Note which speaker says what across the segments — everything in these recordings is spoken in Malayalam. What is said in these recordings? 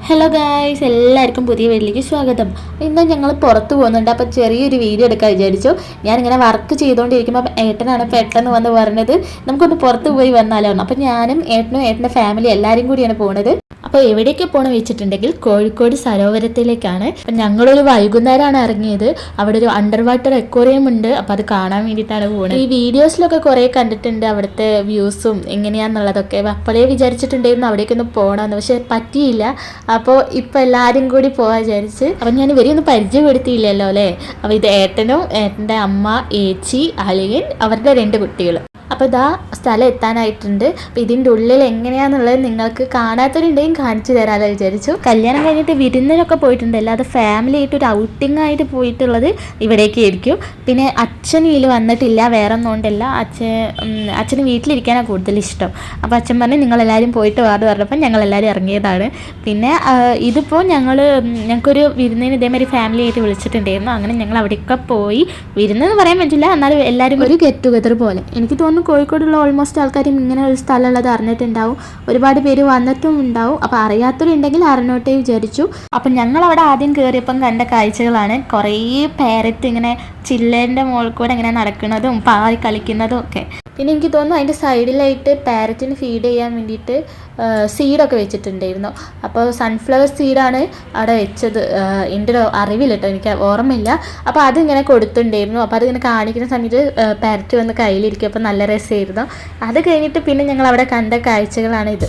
Speaker 1: ഹലോ ഗായ്സ്, എല്ലാവർക്കും പുതിയ വീട്ടിലേക്ക് സ്വാഗതം. ഇന്ന് ഞങ്ങൾ പുറത്ത് പോകുന്നുണ്ട്. അപ്പോൾ ചെറിയൊരു വീഡിയോ എടുക്കാൻ വിചാരിച്ചു. ഞാനിങ്ങനെ വർക്ക് ചെയ്തുകൊണ്ടിരിക്കുമ്പോൾ ഏട്ടനാണ് പെട്ടെന്ന് വന്ന് പറഞ്ഞത് നമുക്കൊന്ന് പുറത്ത് പോയി വന്നാലോ. അപ്പോൾ ഞാനും ഏട്ടനും ഏട്ടൻ്റെ ഫാമിലി എല്ലാവരും കൂടിയാണ് പോകുന്നത്. അപ്പോൾ എവിടേക്ക് പോകണം വെച്ചിട്ടുണ്ടെങ്കിൽ കോഴിക്കോട് സരോവരത്തിലേക്കാണ്. അപ്പം ഞങ്ങളൊരു വൈകുന്നേരമാണ് ഇറങ്ങിയത്. അവിടെ ഒരു അണ്ടർ വാട്ടർ അക്വേറിയം ഉണ്ട്. അപ്പോൾ അത് കാണാൻ വേണ്ടിയിട്ടാണ് പോകുന്നത്. ഈ വീഡിയോസിലൊക്കെ കുറേ കണ്ടിട്ടുണ്ട് അവിടുത്തെ വ്യൂസും എങ്ങനെയാണെന്നുള്ളതൊക്കെ. അപ്പോഴേ വിചാരിച്ചിട്ടുണ്ടായിരുന്നു അവിടേക്കൊന്ന് പോകണമെന്ന്, പക്ഷെ പറ്റിയില്ല. അപ്പോൾ ഇപ്പോൾ എല്ലാവരും കൂടി പോകാൻ വിചാരിച്ച്. അപ്പം ഞാൻ ഇവരെയൊന്നും പരിചയപ്പെടുത്തിയില്ലല്ലോ അല്ലേ. അപ്പോൾ ഇത് ഏട്ടനും ഏട്ടൻ്റെ അമ്മ, ഏച്ചി, അളിയൻ, അവരുടെ 2 കുട്ടികൾ. അപ്പോൾ ഇതാ സ്ഥലം എത്താനായിട്ടുണ്ട്. അപ്പോൾ ഇതിൻ്റെ ഉള്ളിൽ എങ്ങനെയാണെന്നുള്ളത് നിങ്ങൾക്ക് കാണാത്തവരുണ്ടെങ്കിൽ കാണിച്ചു തരാമല്ലോ വിചാരിച്ചു. കല്യാണം കഴിഞ്ഞിട്ട് വിരുന്നിനൊക്കെ പോയിട്ടുണ്ട്, അല്ലാതെ ഫാമിലി ആയിട്ട് ഒരു ഔട്ടിംഗ് ആയിട്ട് പോയിട്ടുള്ളത് ഇവിടേക്ക് ആയിരിക്കും. പിന്നെ അച്ഛൻ ഇതിൽ വന്നിട്ടില്ല, വേറെ ഒന്നും കൊണ്ടല്ല. അച്ഛന് വീട്ടിലിരിക്കാനാണ് കൂടുതൽ ഇഷ്ടം. അപ്പോൾ അച്ഛൻ പറഞ്ഞു നിങ്ങളെല്ലാവരും പോയിട്ട് വാർഡ് പറഞ്ഞപ്പോൾ ഞങ്ങളെല്ലാവരും ഇറങ്ങിയതാണ്. പിന്നെ ഇതിപ്പോൾ ഞങ്ങൾക്കൊരു വിരുന്നിന് ഇതേമാതിരി ഫാമിലി ആയിട്ട് വിളിച്ചിട്ടുണ്ടായിരുന്നു. അങ്ങനെ ഞങ്ങൾ അവിടെയൊക്കെ പോയി. വിരുന്നെന്ന് പറയാൻ പറ്റില്ല, എന്നാലും എല്ലാവരും ഒരു ഗെറ്റ് ടുഗദർ പോലെ. എനിക്ക് തോന്നുന്നു കോഴിക്കോടുള്ള ഓൾമോസ്റ്റ് ആൾക്കാരും ഇങ്ങനെ ഒരു സ്ഥലമുള്ളത് അറിഞ്ഞിട്ടുണ്ടാവും. ഒരുപാട് പേര് വന്നിട്ടും ഉണ്ടാവും. അപ്പോൾ അറിയാത്തവരുണ്ടെങ്കിൽ അറിഞ്ഞോട്ടേ വിചാരിച്ചു. അപ്പം ഞങ്ങളവിടെ ആദ്യം കയറിയപ്പം കണ്ട കാഴ്ചകളാണ്. കുറേ പാരറ്റ് ഇങ്ങനെ ചില്ലേൻ്റെ മുകളിൽ കൂടെ ഇങ്ങനെ നടക്കുന്നതും പാറി കളിക്കുന്നതും ഒക്കെ. പിന്നെ എനിക്ക് തോന്നുന്നു അതിൻ്റെ സൈഡിലായിട്ട് പാരറ്റിന് ഫീഡ് ചെയ്യാൻ വേണ്ടിയിട്ട് സീഡൊക്കെ വെച്ചിട്ടുണ്ടായിരുന്നു. അപ്പോൾ സൺഫ്ലവർ സീഡാണ് അവിടെ വെച്ചത്. എൻ്റെ ഒരു അറിവില്ല കേട്ടോ, എനിക്ക് ഓർമ്മയില്ല. അപ്പോൾ അതിങ്ങനെ കൊടുത്തിട്ടുണ്ടായിരുന്നു. അപ്പോൾ അതിങ്ങനെ കാണിക്കുന്ന സമയത്ത് പാരറ്റ് വന്ന് കയ്യിലിരിക്കും. അപ്പോൾ നല്ല രസമായിരുന്നു. അത് കഴിഞ്ഞിട്ട് പിന്നെ ഞങ്ങൾ അവിടെ കണ്ട കാഴ്ചകളാണ് ഇത്.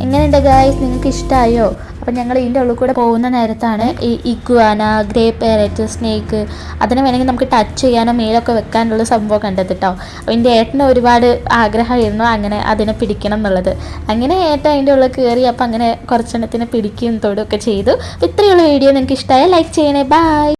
Speaker 1: എങ്ങനെയുണ്ട് ഗായ്സ്, നിങ്ങൾക്ക് ഇഷ്ടമായോ? അപ്പം ഞങ്ങൾ ഇതിൻ്റെ ഉള്ളിൽ കൂടെ പോകുന്ന നേരത്താണ് ഈ ഇഗ്വാന, ഗ്രേ പാരറ്റ്, സ്നേക്ക്, അതിനെ വേണമെങ്കിൽ നമുക്ക് ടച്ച് ചെയ്യാനോ മേലൊക്കെ വെക്കാനുള്ള സംഭവം കണ്ടത് കേട്ടോ. അപ്പോൾ എൻ്റെ ഏട്ടന് ഒരുപാട് ആഗ്രഹമായിരുന്നു അങ്ങനെ അതിനെ പിടിക്കണം എന്നുള്ളത്. അങ്ങനെ ഏട്ടൻ അതിൻ്റെ ഉള്ളിൽ കയറി അപ്പോൾ അങ്ങനെ കുറച്ചെണ്ണത്തിനെ പിടിക്കുകയും തൊടുകയൊക്കെ ചെയ്തു. അപ്പോൾ ഇത്രയുള്ള വീഡിയോ നിങ്ങൾക്ക് ഇഷ്ടമായാൽ ലൈക്ക് ചെയ്യണേ. ബൈ.